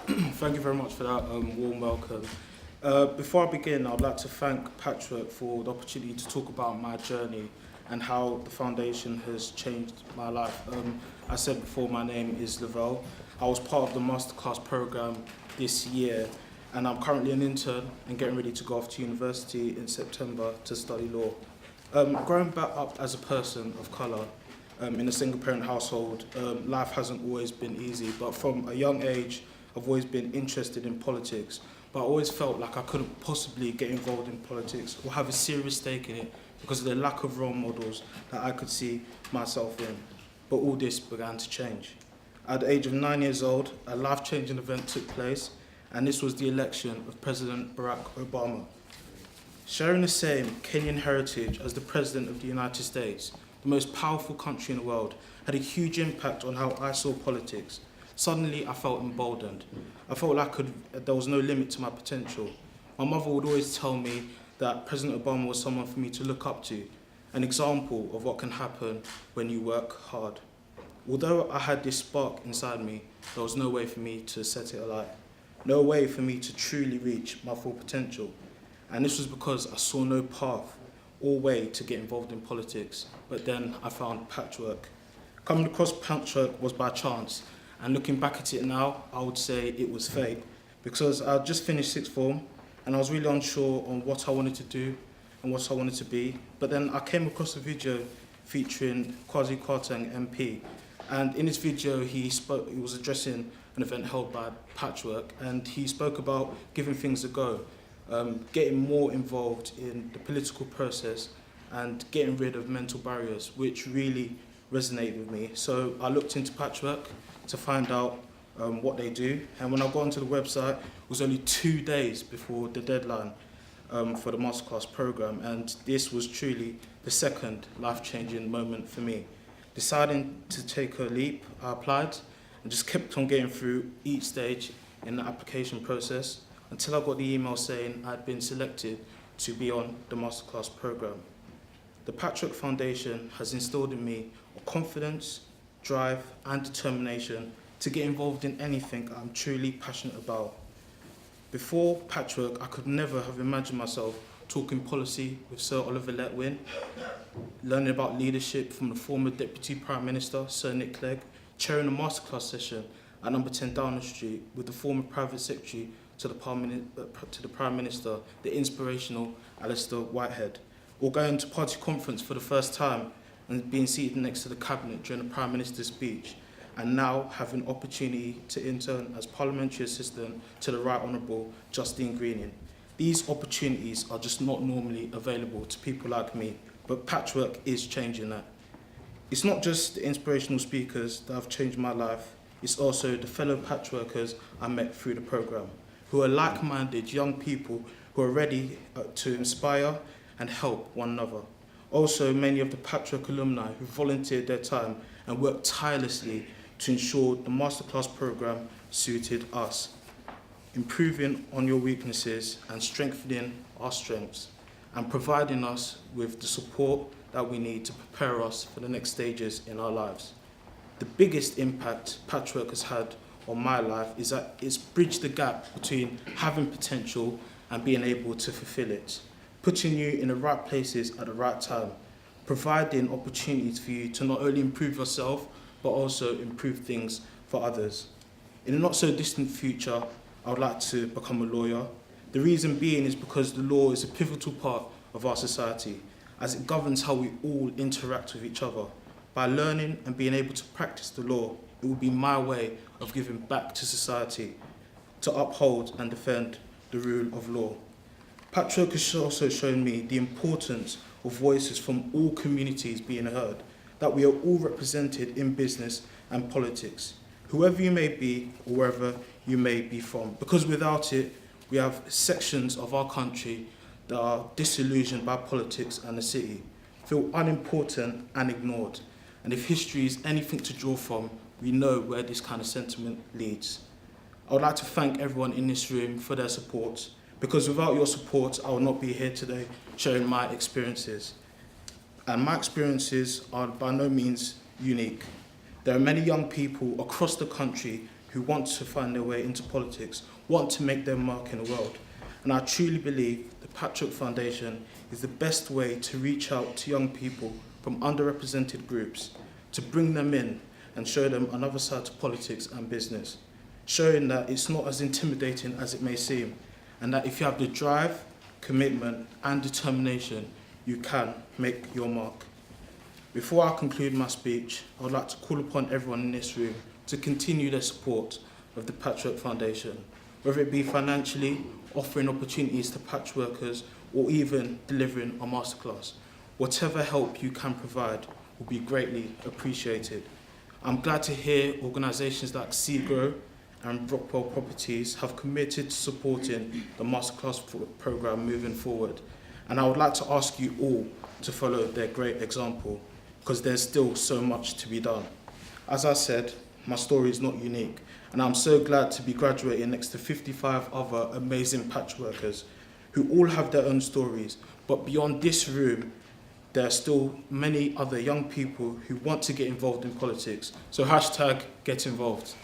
Thank you very much for that warm welcome. Before I begin, I'd like to thank Patchwork for the opportunity to talk about my journey and how the foundation has changed my life. I said before, my name is Lovell. I was part of the Masterclass program this year, and I'm currently an intern and getting ready to go off to university in September to study law. Growing back up as a person of colour in a single-parent household, life hasn't always been easy, but from a young age, I've always been interested in politics, but I always felt like I couldn't possibly get involved in politics or have a serious stake in it because of the lack of role models that I could see myself in. But all this began to change. At the age of 9 years old, a life-changing event took place, and this was the election of President Barack Obama. Sharing the same Kenyan heritage as the President of the United States, the most powerful country in the world, had a huge impact on how I saw politics. Suddenly, I felt emboldened. I felt like there was no limit to my potential. My mother would always tell me that President Obama was someone for me to look up to, an example of what can happen when you work hard. Although I had this spark inside me, there was no way for me to set it alight, no way for me to truly reach my full potential. And this was because I saw no path or way to get involved in politics. But then I found Patchwork. Coming across Patchwork was by chance. And looking back at it now, I would say it was fate, because I just finished sixth form and I was really unsure on what I wanted to do and what I wanted to be. But then I came across a video featuring Kwasi Kwarteng MP, and in this video he was addressing an event held by Patchwork, and he spoke about giving things a go, getting more involved in the political process and getting rid of mental barriers, which really resonated with me. So I looked into Patchwork to find out what they do, and when I got onto the website, it was only 2 days before the deadline for the Masterclass program, and this was truly the second life-changing moment for me. Deciding to take a leap, I applied and just kept on getting through each stage in the application process until I got the email saying I'd been selected to be on the Masterclass program. The Patchwork Foundation has instilled in me a confidence, drive and determination to get involved in anything I'm truly passionate about. Before Patchwork, I could never have imagined myself talking policy with Sir Oliver Letwin, learning about leadership from the former Deputy Prime Minister, Sir Nick Clegg, chairing a masterclass session at number 10 Downing Street with the former Private Secretary to the Prime Minister, the inspirational Alistair Whitehead, or going to party conference for the first time and being seated next to the Cabinet during the Prime Minister's speech, and now having an opportunity to intern as Parliamentary Assistant to the Right Honourable Justine Greening. These opportunities are just not normally available to people like me, but Patchwork is changing that. It's not just the inspirational speakers that have changed my life, it's also the fellow Patchworkers I met through the programme, who are like-minded young people who are ready to inspire and help one another. Also, many of the Patchwork alumni who volunteered their time and worked tirelessly to ensure the Masterclass programme suited us, improving on your weaknesses and strengthening our strengths, and providing us with the support that we need to prepare us for the next stages in our lives. The biggest impact Patchwork has had on my life is that it's bridged the gap between having potential and being able to fulfill it, putting you in the right places at the right time, providing opportunities for you to not only improve yourself, but also improve things for others. In a not so distant future, I would like to become a lawyer. The reason being is because the law is a pivotal part of our society, as it governs how we all interact with each other. By learning and being able to practice the law, it will be my way of giving back to society, to uphold and defend the rule of law. Patchwork has also shown me the importance of voices from all communities being heard, that we are all represented in business and politics, whoever you may be or wherever you may be from. Because without it, we have sections of our country that are disillusioned by politics and the city, feel unimportant and ignored. And if history is anything to draw from, we know where this kind of sentiment leads. I would like to thank everyone in this room for their support, because without your support, I would not be here today sharing my experiences. And my experiences are by no means unique. There are many young people across the country who want to find their way into politics, want to make their mark in the world. And I truly believe the Patchwork Foundation is the best way to reach out to young people from underrepresented groups, to bring them in and show them another side to politics and business, showing that it's not as intimidating as it may seem, and that if you have the drive, commitment and determination, you can make your mark. Before I conclude my speech, I would like to call upon everyone in this room to continue their support of the Patchwork Foundation, whether it be financially, offering opportunities to patchworkers, or even delivering a masterclass. Whatever help you can provide will be greatly appreciated. I'm glad to hear organisations like Seagrow and Brockwell Properties have committed to supporting the Masterclass programme moving forward. And I would like to ask you all to follow their great example, because there's still so much to be done. As I said, my story is not unique, and I'm so glad to be graduating next to 55 other amazing patchworkers who all have their own stories. But beyond this room, there are still many other young people who want to get involved in politics. So #GetInvolved.